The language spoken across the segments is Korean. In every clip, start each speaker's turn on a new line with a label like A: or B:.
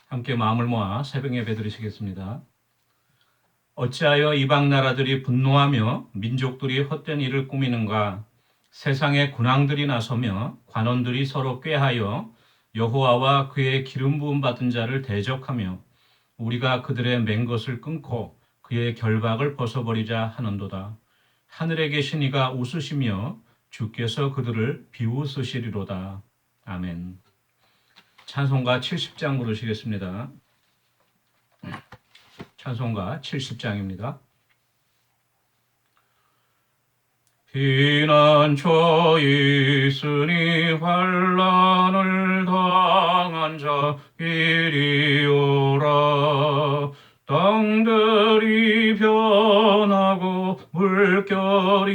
A: 함께 마음을 모아 새벽 예배 드리시겠습니다. 어찌하여 이방 나라들이 분노하며 민족들이 헛된 일을 꾸미는가? 세상의 군왕들이 나서며 관원들이 서로 꾀하여 여호와와 그의 기름 부음 받은 자를 대적하며 우리가 그들의 맹 것을 끊고 그의 결박을 벗어버리자 하는도다. 하늘에 계신 이가 웃으시며 주께서 그들을 비웃으시리로다. 아멘. 찬송가 70장 부르시겠습니다. 찬송가 70장입니다. 피난처 있으니 환난을 당한 자 이리 오라. 땅들이 변하고 물결이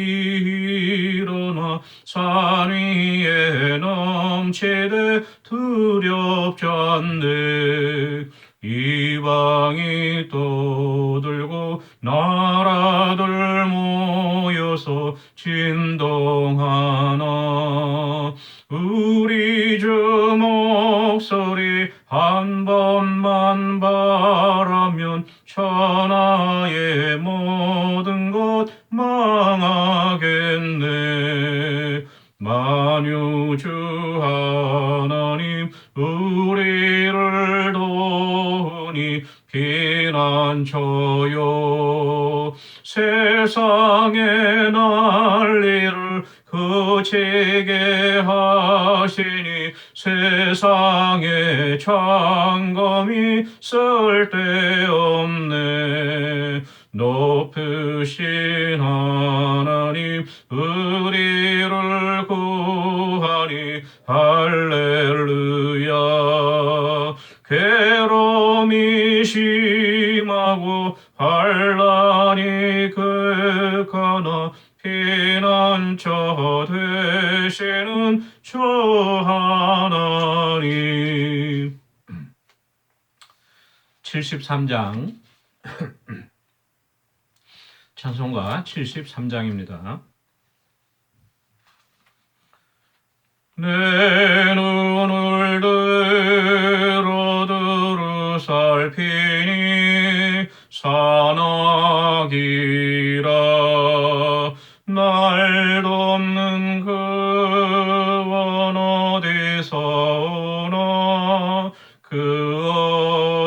A: 일어나 산 위에 넘치되 두렵지 않네. 이방이 떠들고 나라들 모여서 진동하나. 우리 주 목소리 한 번만 바라면 천하의 모든 것 망하겠네. 만유주 하나님 우리를 도우니 피난처요. 세상의 난리를 그치게 하시니 세상의 창검이 쓸데없네. 높으신 하나님 우리를 구하니 할렐루야. 괴로움이 심하고 환난이 극하나 피난처 되시는 주 하나님. 73장 찬송가 73장입니다. 내 눈을 들어 두루 살피니 산악이라. 날 돕는 그원 어디서 오나. 그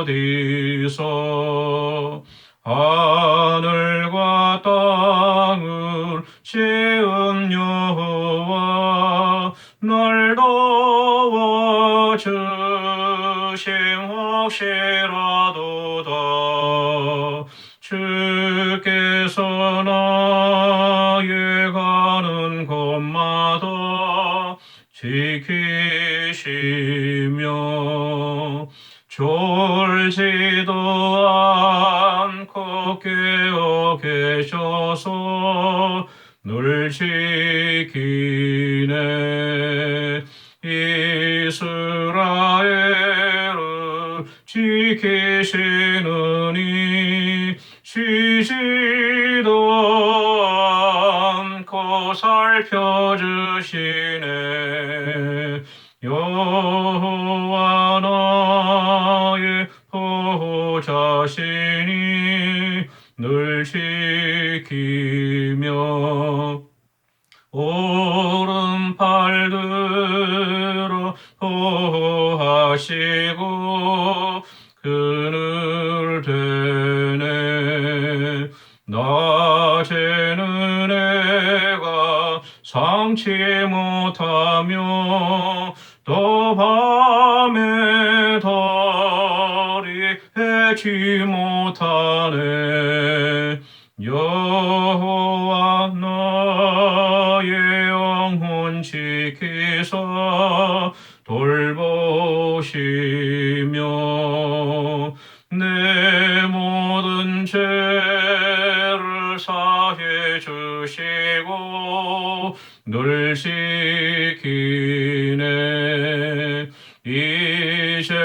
A: 어디서. 하늘과 땅을 지은 여호와 날 도와주심 혹시라도다. 주께서 나의 가는 곳마다 지키시며 졸지도 않고 깨어 계셔서 늘 지키네. 이스라엘을 지키시느니 쉬지도 않고 살펴주시네. 여호와 나의 보호자시니 늘 지키며 오른팔 들어 보호하시고 그늘 되네. 낮에는 내가 상치 못하며 또 밤에 달이 해지 못하네. 여호와 나의 영혼 지키사 돌보시며 내 모든 죄를 사해 주시고 늘 지키네. 이제로부터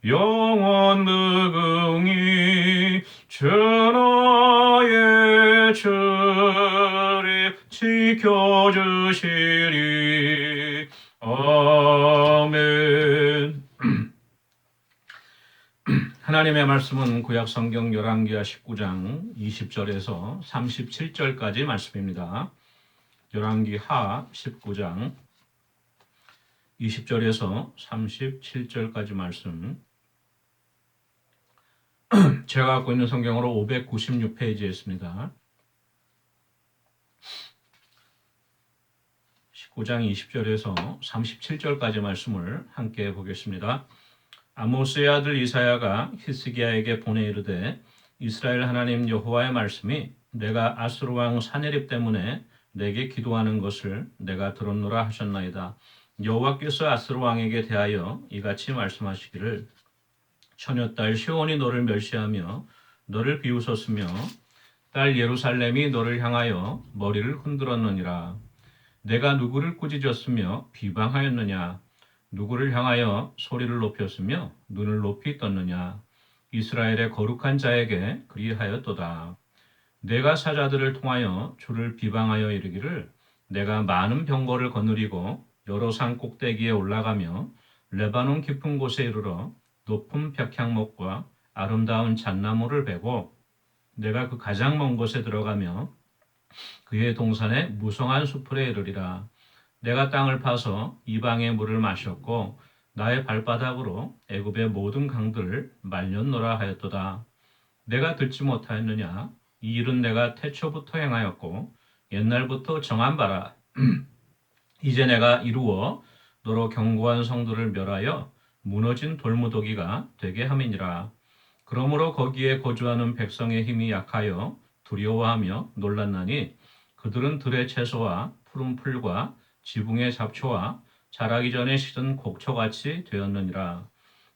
A: 영원 무궁히 주 나의 주를 지켜주시리. 아멘. 하나님의 말씀은 구약 성경 열왕기하 19장 20절에서 37절까지 말씀입니다. 열왕기하 19장 20절에서 37절까지 말씀. 제가 갖고 있는 성경으로 596페이지에 있습니다. 19장 20절에서 37절까지 말씀을 함께 보겠습니다. 아모스의 아들 이사야가 히스기야에게 보내 이르되 이스라엘 하나님 여호와의 말씀이 내가 아수르 왕 사네립 때문에 내게 기도하는 것을 내가 들었노라 하셨나이다. 여호와께서 아수르 왕에게 대하여 이같이 말씀하시기를 처녀딸 시온이 너를 멸시하며 너를 비웃었으며 딸 예루살렘이 너를 향하여 머리를 흔들었느니라. 내가 누구를 꾸짖었으며 비방하였느냐? 누구를 향하여 소리를 높였으며 눈을 높이 떴느냐? 이스라엘의 거룩한 자에게 그리하였도다. 내가 사자들을 통하여 주를 비방하여 이르기를 내가 많은 병거를 거느리고 여러 산 꼭대기에 올라가며 레바논 깊은 곳에 이르러 높은 백향목과 아름다운 잣나무를 베고 내가 그 가장 먼 곳에 들어가며 그의 동산에 무성한 수풀에 이르리라. 내가 땅을 파서 이방의 물을 마셨고 나의 발바닥으로 애굽의 모든 강들을 말렸노라 하였도다. 내가 듣지 못하였느냐? 이 일은 내가 태초부터 행하였고 옛날부터 정한 바라. 이제 내가 이루어 너로 견고한 성들을 멸하여 무너진 돌무더기가 되게 함이니라. 그러므로 거기에 거주하는 백성의 힘이 약하여 두려워하며 놀랐나니 그들은 들의 채소와 푸른 풀과 지붕의 잡초와 자라기 전에 시든 곡초같이 되었느니라.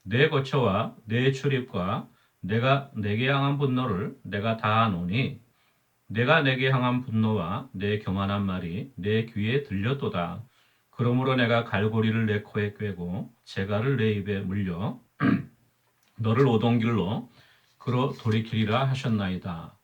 A: 내 거처와 내 출입과 내가 내게 향한 분노를 내가 다 아노니 내가 내게 향한 분노와 내 교만한 말이 내 귀에 들렸도다. 그러므로 내가 갈고리를 내 코에 꿰고 재갈을 내 입에 물려 너를 오던 길로 그로 돌이키리라 하셨나이다.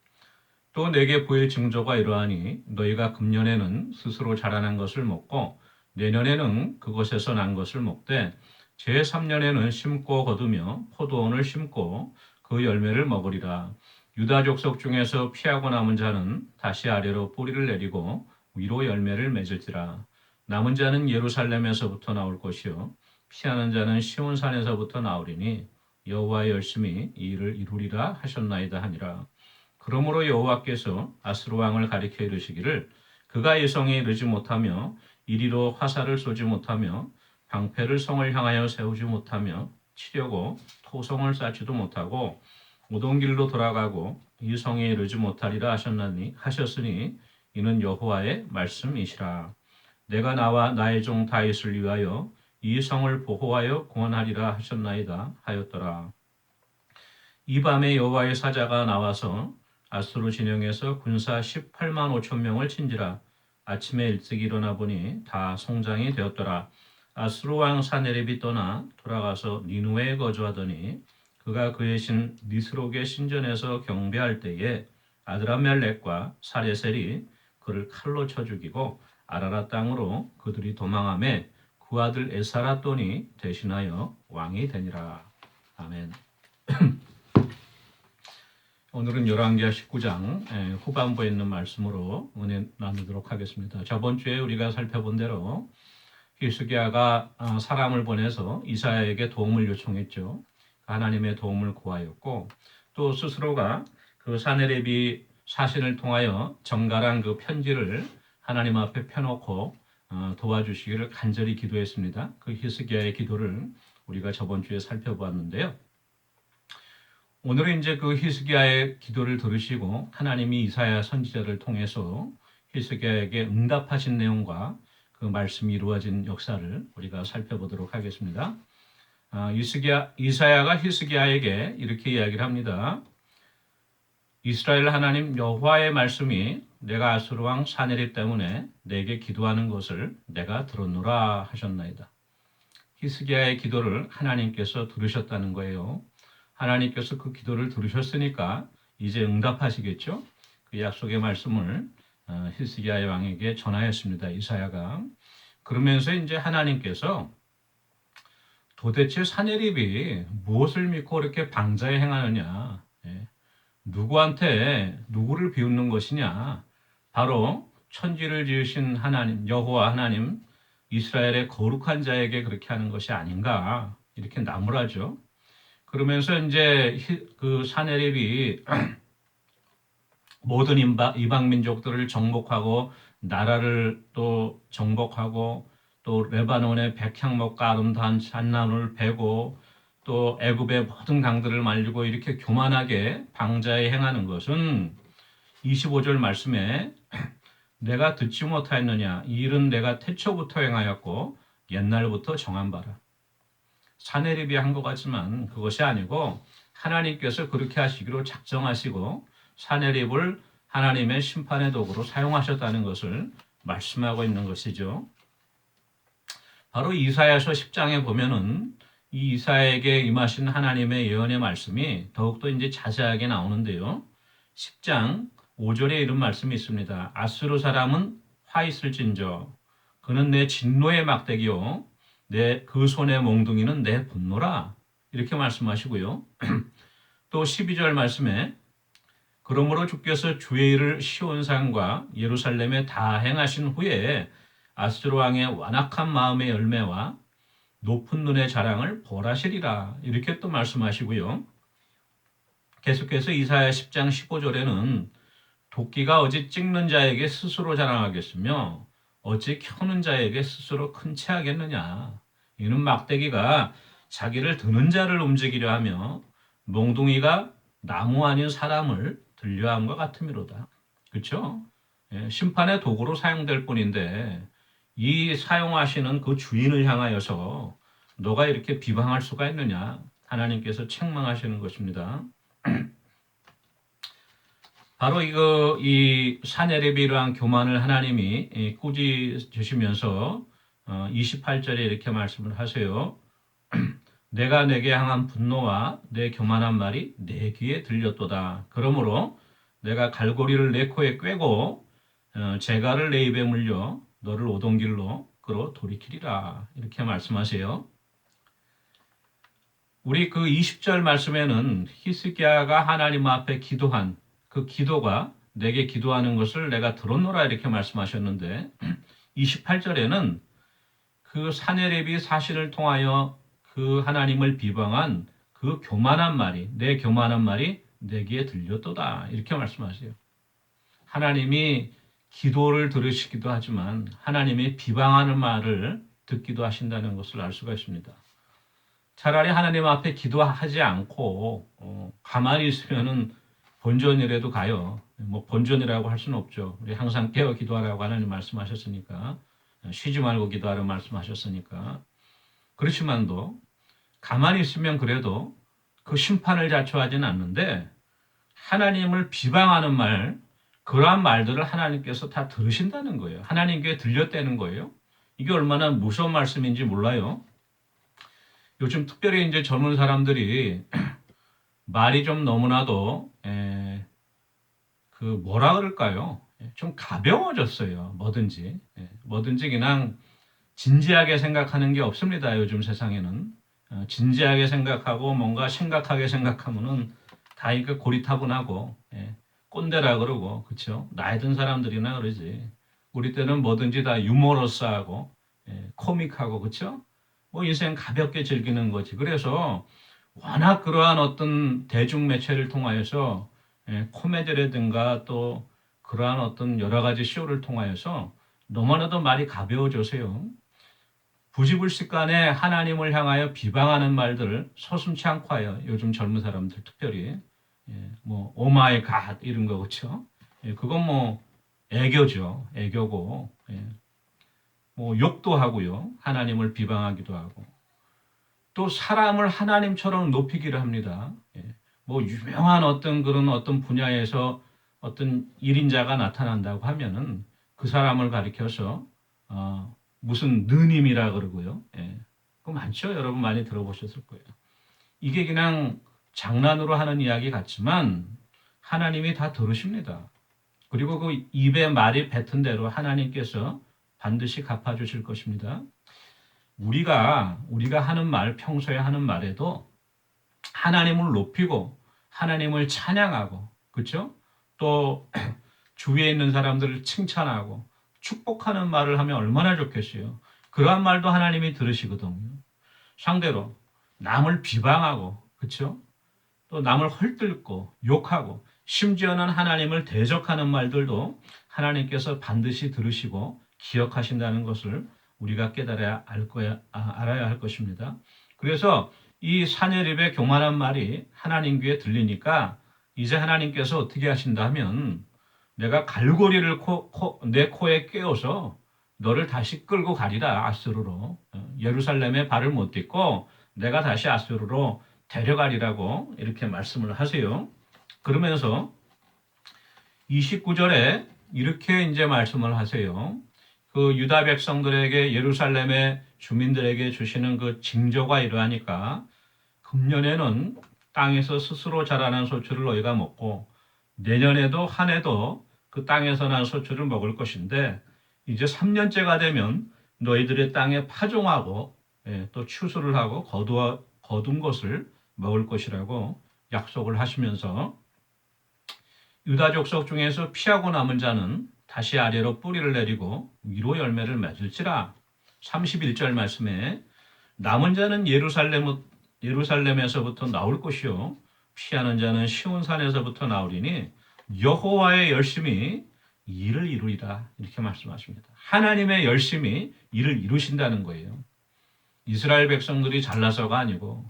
A: 또 내게 보일 징조가 이러하니 너희가 금년에는 스스로 자라난 것을 먹고 내년에는 그것에서 난 것을 먹되 제3년에는 심고 거두며 포도원을 심고 그 열매를 먹으리라. 유다 족속 중에서 피하고 남은 자는 다시 아래로 뿌리를 내리고 위로 열매를 맺을지라. 남은 자는 예루살렘에서부터 나올 것이요 피하는 자는 시온산에서부터 나오리니 여호와의 열심히 이 일을 이루리라 하셨나이다 하니라. 그러므로 여호와께서 아수르 왕을 가리켜 이르시기를 그가 이 성에 이르지 못하며 이리로 화살을 쏘지 못하며 방패를 성을 향하여 세우지 못하며 치려고 토성을 쌓지도 못하고 오던 길로 돌아가고 이 성에 이르지 못하리라 하셨으니 이는 여호와의 말씀이시라. 내가 나와 나의 종 다윗을 위하여 이 성을 보호하여 구원하리라 하셨나이다 하였더라. 이 밤에 여호와의 사자가 나와서 아수르 진영에서 군사 18만 5천 명을 친지라. 아침에 일찍 일어나 보니 다 송장이 되었더라. 아수르 왕 사네립이 떠나 돌아가서 니누에 거주하더니 그가 그의 신 니스록의 신전에서 경배할 때에 아드람멜렉과 사레셀이 그를 칼로 쳐 죽이고 아라라 땅으로 그들이 도망하매 그 아들 에사라돈이 대신하여 왕이 되니라. 아멘. 오늘은 열왕기하 19장 후반부에 있는 말씀으로 은혜 나누도록 하겠습니다. 저번 주에 우리가 살펴본 대로 히스기야가 사람을 보내서 이사야에게 도움을 요청했죠. 하나님의 도움을 구하였고 또 스스로가 그 사네립이 사신을 통하여 정갈한 그 편지를 하나님 앞에 펴놓고 도와주시기를 간절히 기도했습니다. 그 히스기야의 기도를 우리가 저번 주에 살펴보았는데요. 오늘은 이제 그 히스기야의 기도를 들으시고 하나님이 이사야 선지자를 통해서 히스기야에게 응답하신 내용과 그 말씀이 이루어진 역사를 우리가 살펴보도록 하겠습니다. 이사야가 히스기야에게 이렇게 이야기를 합니다. 이스라엘 하나님 여호와의 말씀이 내가 아수르 왕 사네립 때문에 내게 기도하는 것을 내가 들었노라 하셨나이다. 히스기야의 기도를 하나님께서 들으셨다는 거예요. 하나님께서 그 기도를 들으셨으니까 이제 응답하시겠죠. 그 약속의 말씀을 히스기야 왕에게 전하였습니다. 이사야가. 그러면서 이제 하나님께서 도대체 사내립이 무엇을 믿고 이렇게 방자에 행하느냐? 예. 누구한테 누구를 비웃는 것이냐? 바로 천지를 지으신 하나님, 여호와 하나님, 이스라엘의 거룩한 자에게 그렇게 하는 것이 아닌가? 이렇게 나무라죠. 그러면서 이제 그 사내립이 모든 이방 민족들을 정복하고 나라를 또 정복하고 또 레바논의 백향목과 아름다운 잣나무를 베고 또 애굽의 모든 강들을 말리고 이렇게 교만하게 방자에 행하는 것은 25절 말씀에 내가 듣지 못하였느냐 이 일은 내가 태초부터 행하였고 옛날부터 정한 바라. 사내립이 한 것 같지만 그것이 아니고 하나님께서 그렇게 하시기로 작정하시고 사내립을 하나님의 심판의 도구로 사용하셨다는 것을 말씀하고 있는 것이죠. 바로 이사야서 10장에 보면은 이 이사야에게 임하신 하나님의 예언의 말씀이 더욱더 이제 자세하게 나오는데요. 10장 5절에 이런 말씀이 있습니다. 아수르 사람은 화 있을진저 그는 내 진노의 막대기요 내 그 손의 몽둥이는 내 분노라 이렇게 말씀하시고요. 또 12절 말씀에 그러므로 주께서 주의 일을 시온산과 예루살렘에 다 행하신 후에 아수르 왕의 완악한 마음의 열매와 높은 눈의 자랑을 벌하시리라 이렇게 또 말씀하시고요. 계속해서 이사야 10장 15절에는 도끼가 어찌 찍는 자에게 스스로 자랑하겠으며 어찌 켜는 자에게 스스로 큰 체하겠느냐. 이는 막대기가 자기를 드는 자를 움직이려 하며 몽둥이가 나무 아닌 사람을 들려함과 같음이로다. 그렇죠? 심판의 도구로 사용될 뿐인데 이 사용하시는 그 주인을 향하여서 너가 이렇게 비방할 수가 있느냐. 하나님께서 책망하시는 것입니다. 바로 이 사내립이 이러한 교만을 하나님이 꾸짖으시면서 28절에 이렇게 말씀을 하세요. 내가 내게 향한 분노와 내 교만한 말이 내 귀에 들렸도다. 그러므로 내가 갈고리를 내 코에 꿰고 재갈을 내 입에 물려 너를 오던 길로 끌어 돌이키리라. 이렇게 말씀하세요. 우리 그 20절 말씀에는 히스기야가 하나님 앞에 기도한 그 기도가 내게 기도하는 것을 내가 들었노라 이렇게 말씀하셨는데 28절에는 그 사내립이 사실을 통하여 그 하나님을 비방한 그 교만한 말이 내 교만한 말이 내게 들렸도다 이렇게 말씀하세요. 하나님이 기도를 들으시기도 하지만 하나님이 비방하는 말을 듣기도 하신다는 것을 알 수가 있습니다. 차라리 하나님 앞에 기도하지 않고 가만히 있으면은 본전이라도 가요. 뭐 본전이라고 할 수는 없죠. 우리 항상 깨어 기도하라고 하나님 말씀하셨으니까 쉬지 말고 기도하라고 말씀하셨으니까 그렇지만도 가만히 있으면 그래도 그 심판을 자초하지는 않는데 하나님을 비방하는 말 그러한 말들을 하나님께서 다 들으신다는 거예요. 하나님께 들렸다는 거예요. 이게 얼마나 무서운 말씀인지 몰라요. 요즘 특별히 이제 젊은 사람들이 말이 좀 너무나도 그 뭐라 그럴까요? 좀 가벼워졌어요. 뭐든지 그냥 진지하게 생각하는 게 없습니다. 요즘 세상에는 진지하게 생각하고 뭔가 심각하게 생각하면은 다 이거 고리타분하고 꼰대라 그러고 그렇죠? 나이 든 사람들이나 그러지. 우리 때는 뭐든지 다 유머러스하고 코믹하고 그렇죠? 뭐 인생 가볍게 즐기는 거지. 그래서 워낙 그러한 어떤 대중 매체를 통하여서 코미디라든가 또 그러한 어떤 여러 가지 쇼를 통하여서 너무나도 말이 가벼워져서요. 부지불식간에 하나님을 향하여 비방하는 말들을 서슴지 않고 하여 요즘 젊은 사람들 특별히 뭐 오마이 갓 이런 거 그렇죠? 그건 뭐 애교죠. 애교고 뭐 욕도 하고요. 하나님을 비방하기도 하고 또 사람을 하나님처럼 높이기를 합니다. 뭐 유명한 어떤 그런 어떤 분야에서 어떤 일인자가 나타난다고 하면은 그 사람을 가리켜서 무슨 느님이라 그러고요. 그거 많죠. 여러분 많이 들어보셨을 거예요. 이게 그냥 장난으로 하는 이야기 같지만 하나님이 다 들으십니다. 그리고 그 입에 말이 뱉은 대로 하나님께서 반드시 갚아주실 것입니다. 우리가 하는 말, 평소에 하는 말에도 하나님을 높이고 하나님을 찬양하고, 그렇죠? 또 주위에 있는 사람들을 칭찬하고 축복하는 말을 하면 얼마나 좋겠어요. 그러한 말도 하나님이 들으시거든요. 상대로 남을 비방하고, 그렇죠? 또 남을 헐뜯고 욕하고 심지어는 하나님을 대적하는 말들도 하나님께서 반드시 들으시고 기억하신다는 것을 우리가 알아야 할 것입니다. 그래서 이 사내립의 교만한 말이 하나님 귀에 들리니까 이제 하나님께서 어떻게 하신다 하면 내가 갈고리를 내 코에 꿰어서 너를 다시 끌고 가리라 아수르로. 예루살렘에 발을 못 딛고 내가 다시 아수르로 데려가리라고 이렇게 말씀을 하세요. 그러면서 29절에 이렇게 이제 말씀을 하세요. 그 유다 백성들에게 예루살렘의 주민들에게 주시는 그 징조가 이러하니까 금년에는 땅에서 스스로 자라는 소출을 너희가 먹고 내년에도 한 해도 그 땅에서 난 소출을 먹을 것인데 이제 3년째가 되면 너희들의 땅에 파종하고 또 추수를 하고 거둔 것을 먹을 것이라고 약속을 하시면서 유다 족속 중에서 피하고 남은 자는 다시 아래로 뿌리를 내리고 위로 열매를 맺을지라. 31절 말씀에 남은 자는 예루살렘에서부터 나올 것이요 피하는 자는 시온산에서부터 나오리니 여호와의 열심히 일을 이루리라 이렇게 말씀하십니다. 하나님의 열심히 일을 이루신다는 거예요. 이스라엘 백성들이 잘나서가 아니고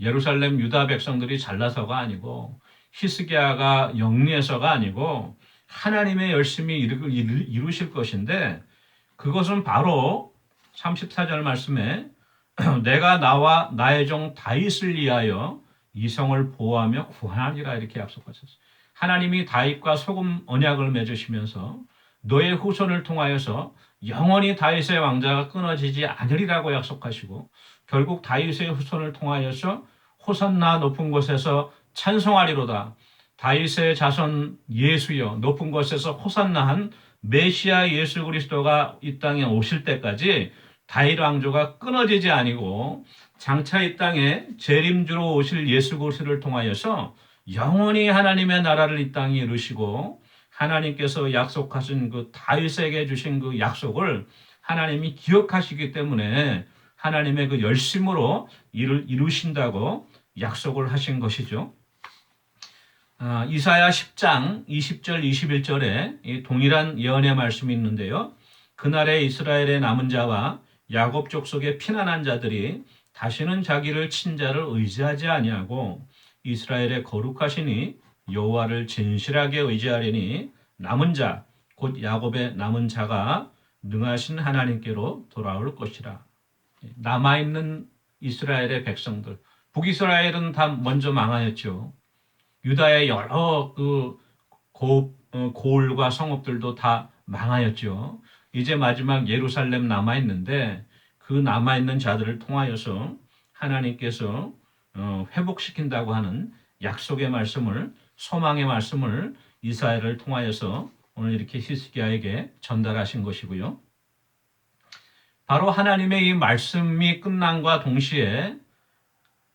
A: 예루살렘 유다 백성들이 잘나서가 아니고 히스기야가 영리해서가 아니고 하나님의 열심히 이루실 것인데 그것은 바로 34절 말씀에 내가 나와 나의 종 다윗을 위하여 이 성을 보호하며 구원하리라 이렇게 약속하셨어요. 하나님이 다윗과 소금 언약을 맺으시면서 너의 후손을 통하여서 영원히 다윗의 왕자가 끊어지지 않으리라고 약속하시고 결국 다윗의 후손을 통하여서 호산나 높은 곳에서 찬송하리로다. 다윗의 자손 예수여 높은 곳에서 호산나한 메시아 예수 그리스도가 이 땅에 오실 때까지 다윗 왕조가 끊어지지 아니고 장차 이 땅에 재림주로 오실 예수 그리스도를 통하여서 영원히 하나님의 나라를 이 땅에 이루시고 하나님께서 약속하신 그 다윗에게 주신 그 약속을 하나님이 기억하시기 때문에 하나님의 그 열심으로 일을 이루신다고 약속을 하신 것이죠. 이사야 10장 20절 21절에 동일한 예언의 말씀이 있는데요. 그날에 이스라엘의 남은 자와 야곱 족속의 피난한 자들이 다시는 자기를 친자를 의지하지 아니하고 이스라엘의 거룩하시니 여호와를 진실하게 의지하려니 남은 자 곧 야곱의 남은 자가 능하신 하나님께로 돌아올 것이라. 남아있는 이스라엘의 백성들, 북이스라엘은 다 먼저 망하였죠. 유다의 여러 고을과 성읍들도 다 망하였죠. 이제 마지막 예루살렘 남아있는데 그 남아있는 자들을 통하여서 하나님께서 회복시킨다고 하는 약속의 말씀을, 소망의 말씀을 이사야를 통하여서 오늘 이렇게 히스기야에게 전달하신 것이고요. 바로 하나님의 이 말씀이 끝남과 동시에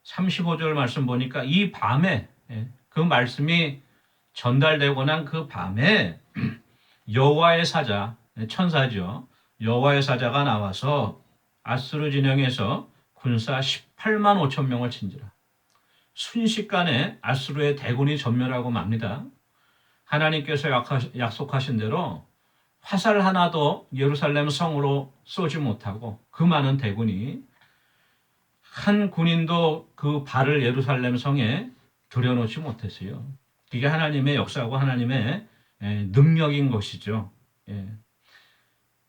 A: 35절 말씀 보니까 이 밤에 그 말씀이 전달되고 난 그 밤에 여호와의 사자, 천사죠. 여호와의 사자가 나와서 아수르 진영에서 군사 18만 5천 명을 친지라. 순식간에 아수르의 대군이 전멸하고 맙니다. 하나님께서 약속하신 대로 화살 하나도 예루살렘 성으로 쏘지 못하고 그 많은 대군이 한 군인도 그 발을 예루살렘 성에 들여놓지 못했어요. 이게 하나님의 역사고 하나님의 능력인 것이죠.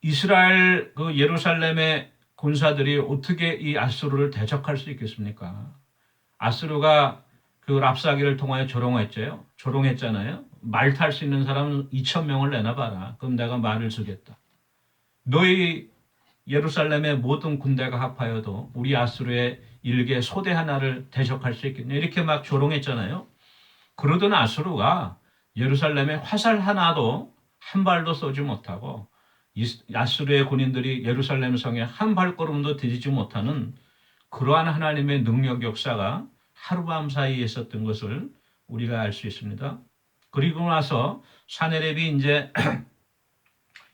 A: 이스라엘 그 예루살렘의 군사들이 어떻게 이 아수르를 대적할 수 있겠습니까? 아수르가 그 랍사기를 통하여 조롱했잖아요. 말 탈 수 있는 사람은 2,000명을 내놔봐라. 그럼 내가 말을 주겠다. 너희 예루살렘의 모든 군대가 합하여도 우리 아수르의 일개 소대 하나를 대적할 수 있겠냐. 이렇게 막 조롱했잖아요. 그러던 아수르가 예루살렘에 화살 하나도 한 발도 쏘지 못하고 아수르의 군인들이 예루살렘 성에 한 발걸음도 디디지 못하는 그러한 하나님의 능력 역사가 하루밤 사이에 있었던 것을 우리가 알 수 있습니다. 그리고 나서 사네립이 이제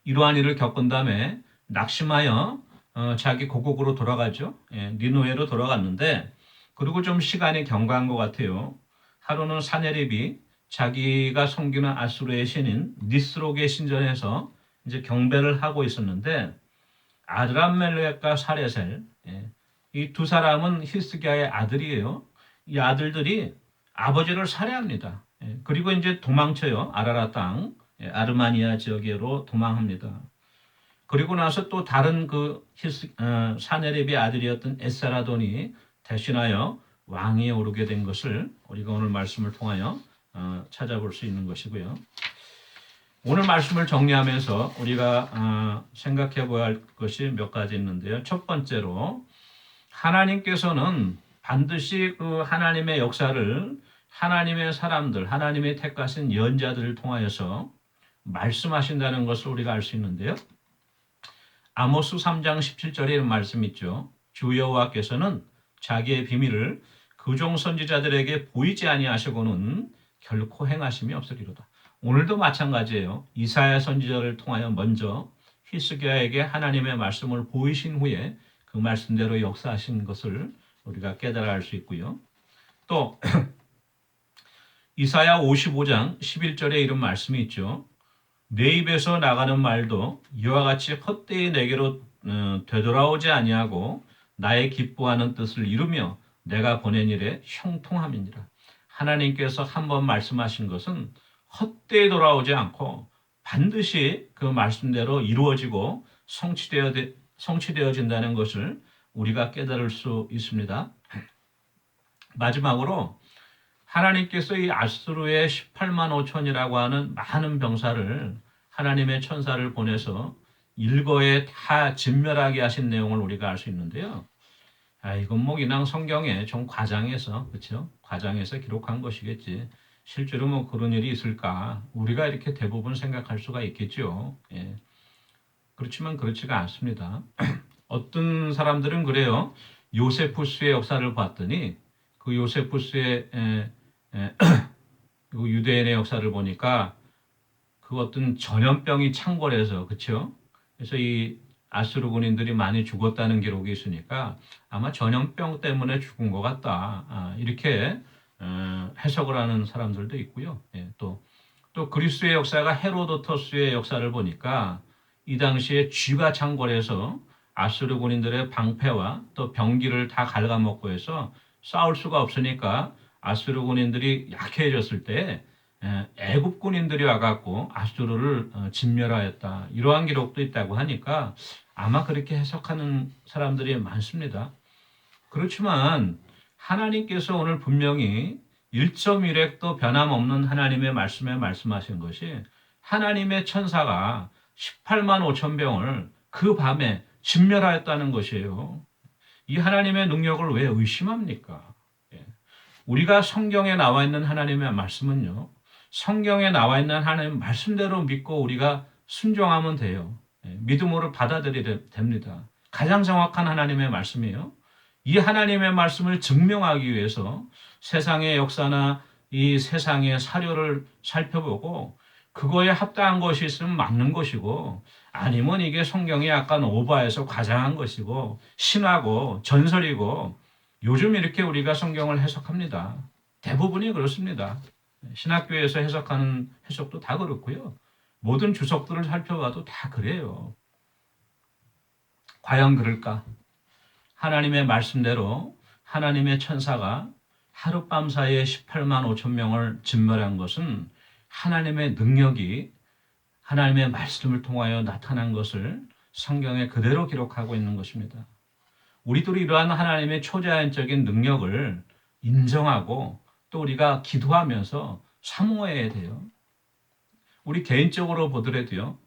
A: 이러한 일을 겪은 다음에 낙심하여 자기 고국으로 돌아가죠. 니누에로 돌아갔는데 그리고 좀 시간이 경과한 것 같아요. 하루는 사네립이 자기가 섬기는 아수르의 신인 니스록의 신전에서 이제 경배를 하고 있었는데 아드람멜렉과 사레셀 이 두 사람은 히스기야의 아들이에요. 이 아들들이 아버지를 살해합니다. 그리고 이제 도망쳐요. 아라라 땅 아르마니아 지역으로 도망합니다. 그리고 나서 또 다른 사네립의 아들이었던 에스라돈이 대신하여 왕위에 오르게 된 것을 우리가 오늘 말씀을 통하여 찾아볼 수 있는 것이고요. 오늘 말씀을 정리하면서 우리가 생각해 보아야 할 것이 몇 가지 있는데요. 첫 번째로 하나님께서는 반드시 그 하나님의 역사를 하나님의 사람들, 하나님의 택하신 연자들을 통하여서 말씀하신다는 것을 우리가 알 수 있는데요. 아모스 3장 17절에 이런 말씀이 있죠. 주 여호와께서는 자기의 비밀을 그종 선지자들에게 보이지 아니하시고는 결코 행하심이 없으리로다. 오늘도 마찬가지예요. 이사야 선지자를 통하여 먼저 히스기야에게 하나님의 말씀을 보이신 후에 그 말씀대로 역사하신 것을 우리가 깨달아 알 수 있고요. 또 이사야 55장 11절에 이런 말씀이 있죠. 내 입에서 나가는 말도 이와 같이 헛되이 내게로 되돌아오지 아니하고 나의 기뻐하는 뜻을 이루며 내가 보낸 일에 형통함이니라. 하나님께서 한번 말씀하신 것은 헛되이 돌아오지 않고 반드시 그 말씀대로 이루어지고 성취되어진다는 것을 우리가 깨달을 수 있습니다. 마지막으로 하나님께서 이 아수르의 18만 5천이라고 하는 많은 병사를 하나님의 천사를 보내서 일거에 다 진멸하게 하신 내용을 우리가 알 수 있는데요. 이건 뭐 그냥 성경에 좀 과장해서 그렇죠? 과장해서 기록한 것이겠지. 실제로 뭐 그런 일이 있을까? 우리가 이렇게 대부분 생각할 수가 있겠죠. 그렇지만 그렇지가 않습니다. 어떤 사람들은 그래요. 요세푸스의 역사를 봤더니 그 요세푸스의 그 유대인의 역사를 보니까 그 어떤 전염병이 창궐해서 그렇죠. 그래서 이 아수르 군인들이 많이 죽었다는 기록이 있으니까 아마 전염병 때문에 죽은 것 같다. 이렇게 해석을 하는 사람들도 있고요. 또 그리스의 역사가 헤로도토스의 역사를 보니까 이 당시에 쥐가 창궐해서 아수르 군인들의 방패와 또 병기를 다 갉아먹고 해서 싸울 수가 없으니까 아수르 군인들이 약해졌을 때 애굽 군인들이 와갖고 아수르를 진멸하였다. 이러한 기록도 있다고 하니까 아마 그렇게 해석하는 사람들이 많습니다. 그렇지만 하나님께서 오늘 분명히 1.1획도 변함없는 하나님의 말씀에 말씀하신 것이 하나님의 천사가 18만 5천 병을 그 밤에 진멸하였다는 것이에요. 이 하나님의 능력을 왜 의심합니까? 우리가 성경에 나와 있는 하나님의 말씀은요. 성경에 나와 있는 하나님 말씀대로 믿고 우리가 순종하면 돼요. 믿음으로 받아들여야 됩니다. 가장 정확한 하나님의 말씀이에요. 이 하나님의 말씀을 증명하기 위해서 세상의 역사나 이 세상의 사료를 살펴보고 그거에 합당한 것이 있으면 맞는 것이고 아니면 이게 성경이 약간 오버해서 과장한 것이고 신화고 전설이고 요즘 이렇게 우리가 성경을 해석합니다. 대부분이 그렇습니다. 신학교에서 해석하는 해석도 다 그렇고요. 모든 주석들을 살펴봐도 다 그래요. 과연 그럴까? 하나님의 말씀대로 하나님의 천사가 하룻밤 사이에 18만 5천 명을 진멸한 것은 하나님의 능력이 하나님의 말씀을 통하여 나타난 것을 성경에 그대로 기록하고 있는 것입니다. 우리들이 이러한 하나님의 초자연적인 능력을 인정하고 또 우리가 기도하면서 사모해야 돼요. 우리 개인적으로 보더라도요.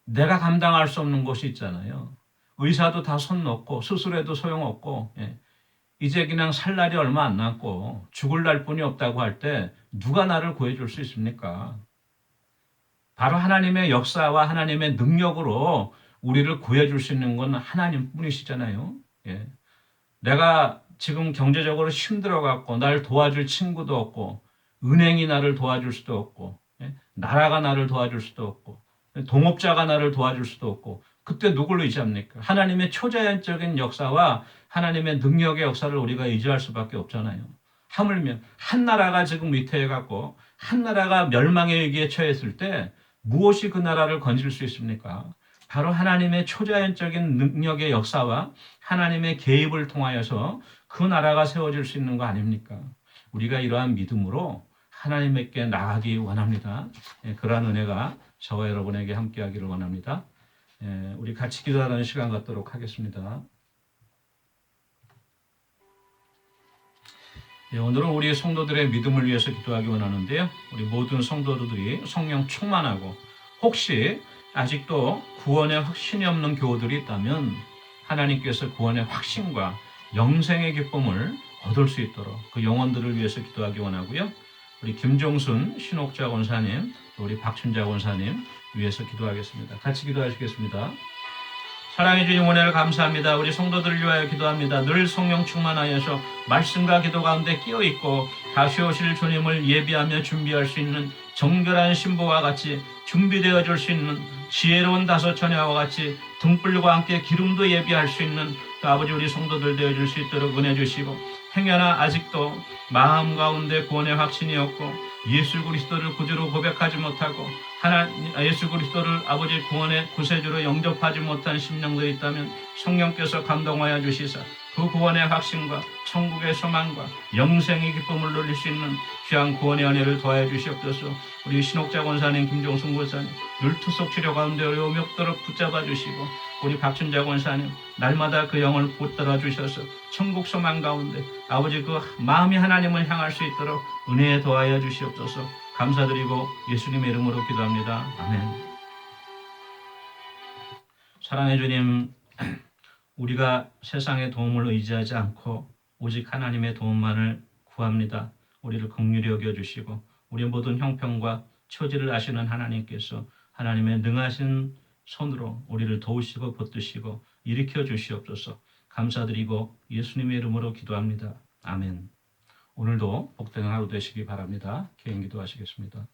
A: 내가 감당할 수 없는 것이 있잖아요. 의사도 다 손 놓고 수술해도 소용없고 이제 그냥 살 날이 얼마 안 남고 죽을 날뿐이 없다고 할 때 누가 나를 구해줄 수 있습니까? 바로 하나님의 역사와 하나님의 능력으로 우리를 구해줄 수 있는 건 하나님 뿐이시잖아요. 예. 내가 지금 경제적으로 힘들어갖고 날 도와줄 친구도 없고 은행이 나를 도와줄 수도 없고 예? 나라가 나를 도와줄 수도 없고 동업자가 나를 도와줄 수도 없고 그때 누굴 의지합니까? 하나님의 초자연적인 역사와 하나님의 능력의 역사를 우리가 의지할 수밖에 없잖아요. 하물며 한 나라가 지금 위태해갖고 한 나라가 멸망의 위기에 처했을 때 무엇이 그 나라를 건질 수 있습니까? 바로 하나님의 초자연적인 능력의 역사와 하나님의 개입을 통하여서 그 나라가 세워질 수 있는 거 아닙니까? 우리가 이러한 믿음으로 하나님께 나아가기 원합니다. 그러한 은혜가 저와 여러분에게 함께하기를 원합니다. 우리 같이 기도하는 시간 갖도록 하겠습니다. 오늘은 우리 성도들의 믿음을 위해서 기도하기 원하는데요. 우리 모든 성도들이 성령 충만하고 혹시 아직도 구원의 확신이 없는 교우들이 있다면 하나님께서 구원의 확신과 영생의 기쁨을 얻을 수 있도록 그 영혼들을 위해서 기도하기 원하고요. 우리 김종순 신옥자 권사님, 우리 박춘자 권사님 위해서 기도하겠습니다. 같이 기도하시겠습니다. 사랑해 주님 은혜를 감사합니다. 우리 성도들을 위하여 기도합니다. 늘 성령 충만하여서 말씀과 기도 가운데 끼어있고 다시 오실 주님을 예비하며 준비할 수 있는 정결한 신부와 같이 준비되어 줄 수 있는 지혜로운 다섯 처녀와 같이 등불과 함께 기름도 예비할 수 있는 그 아버지 우리 성도들 되어줄 수 있도록 은혜 주시고 행여나 아직도 마음 가운데 구원의 확신이 없고 예수 그리스도를 구주로 고백하지 못하고 예수 그리스도를 아버지 구원의 구세주로 영접하지 못한 심령들이 있다면 성령께서 감동하여 주시사 그 구원의 확신과 천국의 소망과 영생의 기쁨을 누릴 수 있는 귀한 구원의 은혜를 더해 주시옵소서. 우리 신옥자 권사님, 김종순 권사님 늘 투석 치료 가운데 어려움이 없도록 붙잡아 주시고 우리 박춘자 권사님 날마다 그 영을 붙들어 주셔서 천국 소망 가운데 아버지 그 마음이 하나님을 향할 수 있도록 은혜에 더하여 주시옵소서. 감사드리고 예수님의 이름으로 기도합니다. 아멘. 사랑해 주님, 우리가 세상의 도움을 의지하지 않고 오직 하나님의 도움만을 구합니다. 우리를 긍휼히 여겨주시고 우리 모든 형편과 처지를 아시는 하나님께서 하나님의 능하신 손으로 우리를 도우시고 붙드시고 일으켜 주시옵소서. 감사드리고 예수님의 이름으로 기도합니다. 아멘. 오늘도 복된 하루 되시기 바랍니다. 개인 기도하시겠습니다.